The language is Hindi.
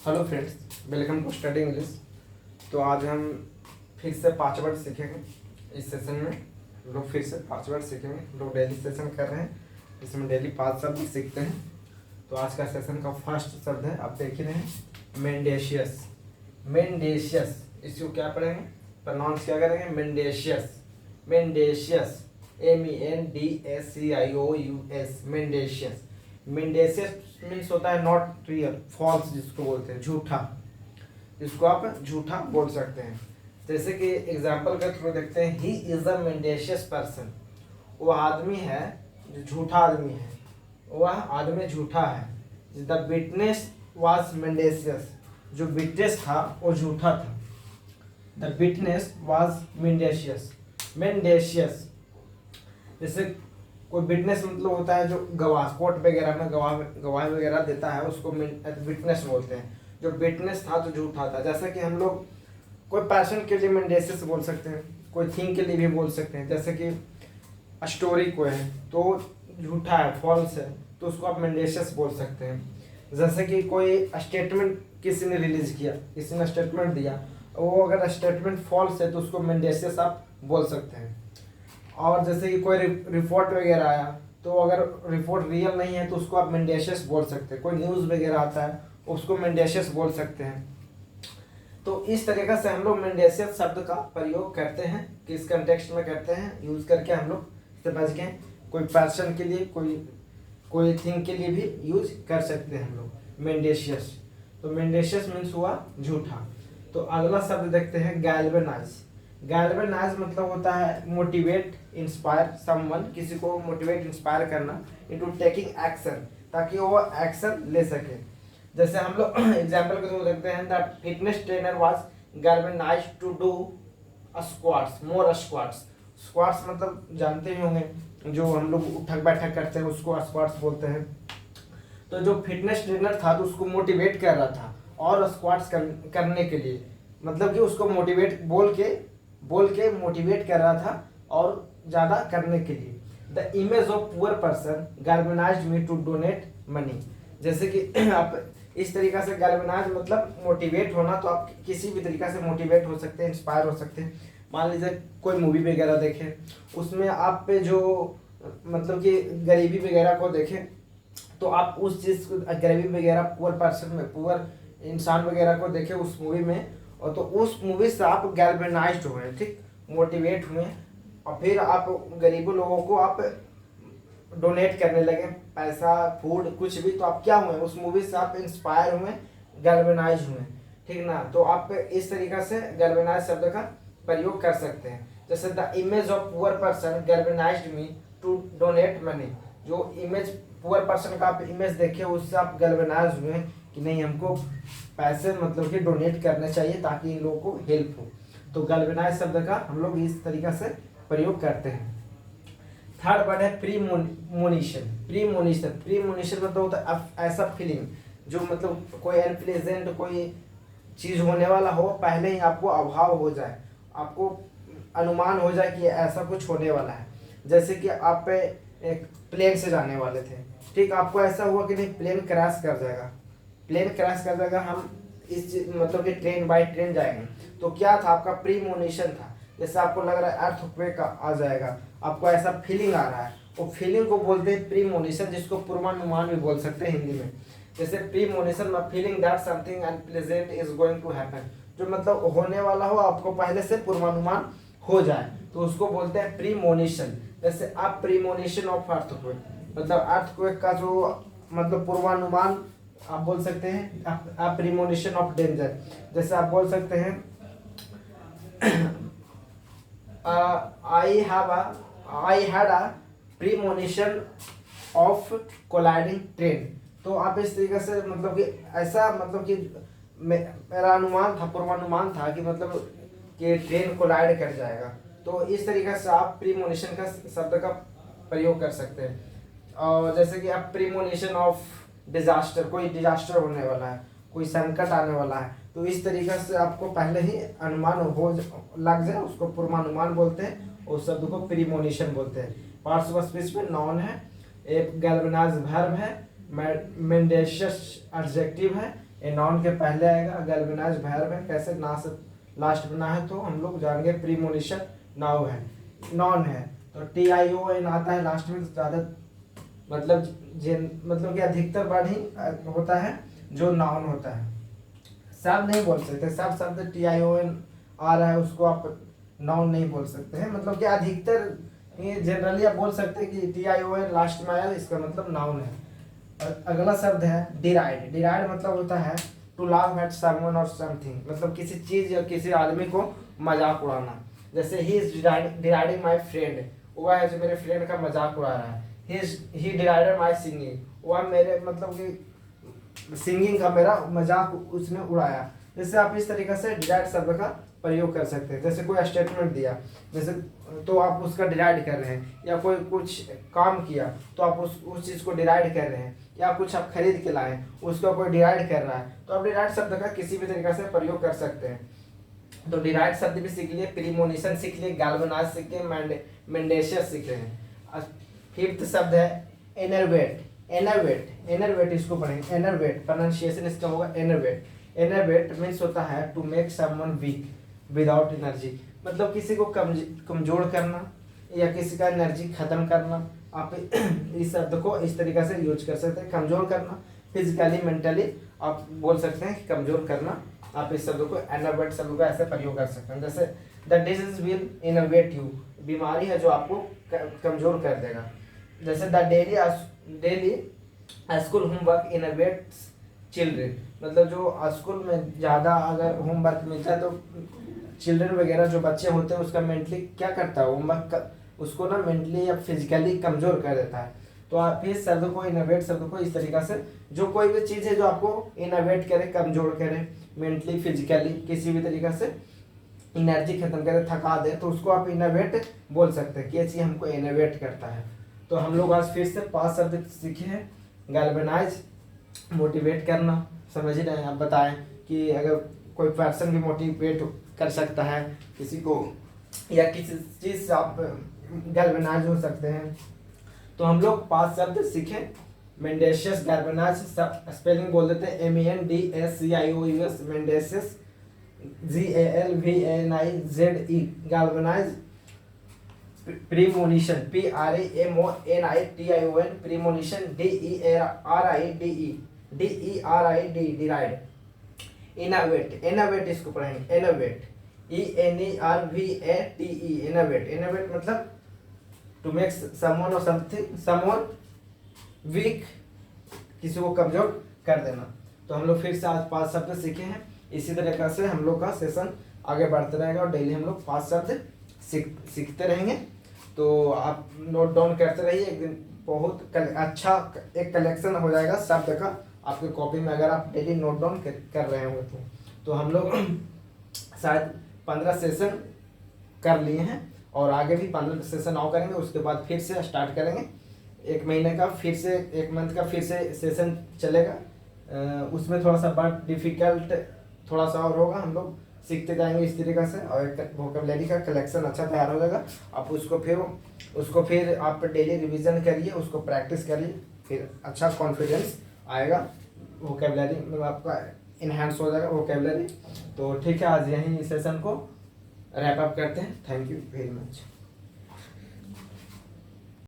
Hello friends, welcome to study English. तो आज हम फिर से 5 वर्ड सीखेंगे। इस सेशन में हम लोग फिर से 5 वर्ड सीखेंगे। हम लोग डेली सेशन कर रहे हैं, इसमें डेली 5 शब्द सीखते हैं। तो आज का सेशन का फर्स्ट शब्द है, आप देख ही रहे हैं, मेंडेशियस। मेंडेशियस, इसको क्या पढ़ेंगे, प्रोनाउंस क्या करेंगे, मेंडेशियस। मेंडेशियस, MENDACIOUS, मेंडेशियस। मेंडेशियस मीन्स होता है नॉट रियल, फॉल्स जिसको बोलते हैं, झूठा, जिसको आप झूठा बोल सकते हैं। जैसे कि एग्जाम्पल के थ्रू देखते हैं, ही इज अ मेंडेशियस पर्सन। वो आदमी है जो झूठा आदमी है, वह आदमी झूठा है। द विटनेस वाज मेंडेशियस, जो विटनेस था वो झूठा था। The witness was mendacious. Mendacious जैसे कोई विटनेस मतलब होता है जो गवाह, कोर्ट वगैरह में गवाही वगैरह देता है, उसको विटनेस बोलते हैं। जो विटनेस था जो झूठा था। जैसे कि हम लोग कोई पर्सन के लिए मेंडेशियस बोल सकते हैं, कोई थिंग के लिए भी बोल सकते हैं। जैसे कि स्टोरी कोई है तो झूठा है, फॉल्स है, तो उसको आप मेंडेशियस बोल सकते हैं। जैसे कि कोई स्टेटमेंट किसी ने रिलीज किया, किसी ने स्टेटमेंट दिया, वो अगर स्टेटमेंट फॉल्स है तो उसको मेंडेशियस आप बोल सकते हैं। और जैसे कि कोई रिपोर्ट वगैरह आया, तो अगर रिपोर्ट रियल नहीं है तो उसको आप मेंडेशियस बोल सकते हैं। कोई न्यूज़ वगैरह आता है उसको मेंडेशियस बोल सकते हैं। तो इस तरीके से हम लोग मेंडेशियस शब्द का प्रयोग करते हैं, किस कंटेक्स्ट में करते हैं, यूज करके हम लोग समझ गए। कोई पर्सन के लिए, कोई थिंग के लिए भी यूज कर सकते हैं हम लोग मेंडेशियस। तो मेंडेशियस मीन्स हुआ झूठा। तो अगला शब्द देखते हैं, गैल्वेनाइज। गैल्वेनाइज मतलब होता है मोटिवेट, इंस्पायर समवन, किसी को मोटिवेट इंस्पायर करना इनटू टेकिंग एक्शन, ताकि वो एक्शन ले सके। जैसे हम लोग एग्जांपल के थ्रू देखते हैं, the fitness trainer was galvanised to do squats, more squats. Squats मतलब जानते ही होंगे, जो हम लोग उठक बैठक करते हैं उसको स्क्वाट्स बोलते हैं। तो जो फिटनेस ट्रेनर था तो उसको मोटिवेट कर रहा था और स्क्वाट्स करने के लिए, मतलब कि उसको मोटिवेट बोल के मोटिवेट कर रहा था और ज़्यादा करने के लिए। The image of poor person galvanised me to donate money. जैसे कि आप इस तरीक़ा से गैल्वेनाइज मतलब मोटिवेट होना, तो आप किसी भी तरीक़ा से मोटिवेट हो सकते हैं, इंस्पायर हो सकते हैं। मान लीजिए कोई मूवी वगैरह देखें, उसमें आप पे जो मतलब कि गरीबी वगैरह को देखें, तो आप उस चीज़ को, गरीबी वगैरह, पुअर पर्सन में, पुअर इंसान वगैरह को देखें उस मूवी में, और तो उस मूवी से आप गैल्वेनाइज्ड हुए, ठीक, मोटिवेट हुए, और फिर आप गरीबों लोगों को आप डोनेट करने लगे, पैसा, फूड, कुछ भी। तो आप क्या हुए, उस मूवी से आप इंस्पायर हुए, गैल्वेनाइज हुए, ठीक ना। तो आप इस तरीक़ा से गैल्वेनाइज शब्द का प्रयोग कर सकते हैं। जैसे the image of poor person galvanised me to donate money. जो इमेज पुअर पर्सन का आप इमेज देखे, उससे आप गैल्वेनाइज हुए कि नहीं, हमको पैसे मतलब कि डोनेट करने चाहिए ताकि इन लोगों को हेल्प हो। तो गैल्वेनाइज शब्द का हम लोग इस तरीक़ा से प्रयोग करते हैं। थर्ड वर्ड है प्रीमोनिशन। प्रीमोनिशन, प्रीमोनिशन मतलब होता है ऐसा फीलिंग जो मतलब कोई अनप्लेजेंट कोई चीज़ होने वाला हो, पहले ही आपको अभाव हो जाए, आपको अनुमान हो जाए कि ऐसा कुछ होने वाला है। जैसे कि आप पे एक प्लेन से जाने वाले थे, ठीक, आपको ऐसा हुआ कि नहीं, प्लेन क्रैश कर जाएगा, प्लेन क्रैश कर जाएगा, हम इस मतलब कि ट्रेन बाय ट्रेन जाएंगे। तो क्या था, आपका प्रीमोनिशन था। जैसे आपको लग रहा है अर्थक्वेक आ जाएगा, आपको ऐसा फीलिंग आ रहा है, वो फीलिंग को बोलते हैं प्रीमोनिशन, जिसको पूर्वानुमान भी बोल सकते हैं हिंदी में। जैसे premonition, feeling that something unpleasant is going to happen, जो मतलब होने वाला हो, आपको पहले से पूर्वानुमान हो जाए, तो उसको बोलते हैं प्रीमोनिशन। जैसे आप प्रीमोनिशन ऑफ अर्थक्वेक, मतलब अर्थक्वेक का जो मतलब पूर्वानुमान आप बोल सकते हैं। आप प्रीमोनिशन ऑफ डेंजर, जैसे आप बोल सकते हैं I had a premonition of colliding train. तो आप इस तरीके से मतलब कि ऐसा मतलब कि मेरा अनुमान था, पूर्वानुमान था कि मतलब कि ट्रेन कोलाइड कर जाएगा। तो इस तरीके से आप प्रीमोनिशन का शब्द का प्रयोग कर सकते हैं। और जैसे कि आप प्रीमोनिशन ऑफ डिजास्टर, कोई डिजास्टर होने वाला है, कोई संकट आने वाला है, तो इस तरीके से आपको पहले ही अनुमान हो लग जाए, उसको पूर्वानुमान बोलते हैं, उस शब्द को प्रीमोनिशन बोलते हैं। पार्ट्स ऑफ स्पीच में नाउन है, एक गैल्वेनाइज वर्ब है, मेंडेशियस एडजेक्टिव है, ये नाउन के पहले आएगा, गैल्वेनाइज वर्ब है, कैसे ना से लास्ट बना है तो हम लोग जानेंगे प्रीमोनिशन नाउ है, नॉन है, तो TION आता है लास्ट में, तो ज़्यादा मतलब कि अधिकतर बार ही होता है जो नाउन होता है। सब नहीं बोल सकते, सब शब्द TION आ रहा है उसको आप नाउन नहीं बोल सकते हैं, मतलब कि अधिकतर ये जनरली आप बोल सकते हैं कि TION लास्ट में आया इसका मतलब नाउन है। और अगला शब्द है डिराइड। डिराइड मतलब होता है टू लाफ एट समवन और समथिंग, मतलब किसी चीज या किसी आदमी को मजाक उड़ाना। जैसे ही इज डिराइडिंग माई फ्रेंड, वह है जो मेरे फ्रेंड का मजाक उड़ा रहा है। ही डिराइडेड माई सिंगिंग, वह मेरे मतलब कि सिंगिंग का मेरा मजाक उसने उड़ाया। जैसे आप इस तरीके से डिराइड शब्द का प्रयोग कर सकते हैं। जैसे कोई स्टेटमेंट दिया, जैसे तो आप उसका डिराइड कर रहे हैं, या कोई कुछ काम किया तो आप उस चीज़ को डिराइड कर रहे हैं, या कुछ आप खरीद के लाए उसका कोई डिराइड कर रहा है, तो आप डिराइड शब्द का किसी भी तरीके से प्रयोग कर सकते हैं। तो डिराइड शब्द भी सीख लिए, प्रीमोनिशन सीख लिए, गैल्वेनाइज सीख लिए, मेंडेशियस सीख रहे हैं। फिफ्थ शब्द है एनर्वेट। एनर्वेट, एनर्वेट इसको पढ़ेंगे, एनर्वेट प्रोनाउंसिएशन इसका होगा एनर्वेट। एनर्वेट मीन्स होता है to make someone weak without energy, मतलब किसी को कमजोर करना या किसी का एनर्जी खत्म करना। आप इस शब्द को इस तरीके से यूज कर सकते हैं, कमजोर करना, फिजिकली मेंटली आप बोल सकते हैं कि कमजोर करना। आप इस शब्द को एनर्वेट शब्द को ऐसे प्रयोग कर सकते हैं। जैसे the disease will enervate you, बीमारी है जो आपको कमजोर कर देगा। जैसे the daily school homework enervates children, मतलब जो स्कूल में ज़्यादा अगर होमवर्क मिलता है तो चिल्ड्रन वगैरह जो बच्चे होते हैं उसका मेंटली क्या करता है, होमवर्क उसको ना मेंटली या फिजिकली कमज़ोर कर देता है। तो आप इस शब्द को इनोवेट शब्द को इस तरीक़ा से, जो कोई भी चीज़ है जो आपको इनोवेट करे, कमज़ोर करे, मेंटली फिजिकली किसी भी तरीक़ा से एनर्जी खत्म करे, थका दे, तो उसको आप इनोवेट बोल सकते हैं कि ये चीज़ हमको इनोवेट करता है। तो हम लोग आज फिर से 5 शब्द सीखे हैं। गैल्वेनाइज मोटिवेट करना, समझ रहे हैं, आप बताएं कि अगर कोई पर्सन भी मोटिवेट कर सकता है किसी को, या किसी चीज़ से आप गैल्वेनाइज हो सकते हैं। तो हम लोग 5 शब्द सीखे। मेंडेशियस, गैल्वेनाइज, स्पेलिंग बोल देते हैं MENDACIOUS, mendacious, GALVANIZE, galvanize. Premonition, PREMONITION, premonition, DERIDE, deride. Innovate, innovate इसको पढ़ेंगे, इनोवेट, ENERVATE, इनोवेट। इनोवेट मतलब टू मेक समवन और समथिंग, समवन वीक, किसी को कमजोर कर देना। तो हम लोग फिर से आज 5 शब्द सीखे हैं। इसी तरीके से हम लोग का सेशन आगे बढ़ते रहेगा और डेली हम लोग 5 शब्द सीखते रहेंगे। तो आप नोट डाउन करते रहिए, एक दिन बहुत अच्छा एक कलेक्शन हो जाएगा शब्द का आपके कॉपी में, अगर आप डेली नोट डाउन कर रहे होंगे तो हम लोग शायद 15 सेशन कर लिए हैं और आगे भी 15 सेशन और करेंगे। उसके बाद फिर से स्टार्ट करेंगे, 1 महीने का फिर से, 1 मंथ का फिर से सेशन चलेगा। उसमें थोड़ा सा बट डिफ़िकल्ट थोड़ा सा और होगा, हम लोग सीखते जाएंगे इस तरीके से, और एक वोकैबुलरी का कलेक्शन अच्छा तैयार हो जाएगा। आप उसको फिर आप डेली रिवीजन करिए, उसको प्रैक्टिस करिए, फिर अच्छा कॉन्फिडेंस आएगा, वोकैबुलरी में आपका इन्हांस हो जाएगा वोकैबुलरी। तो ठीक है, आज यहीं सेशन को रैप अप करते हैं। Thank you very much.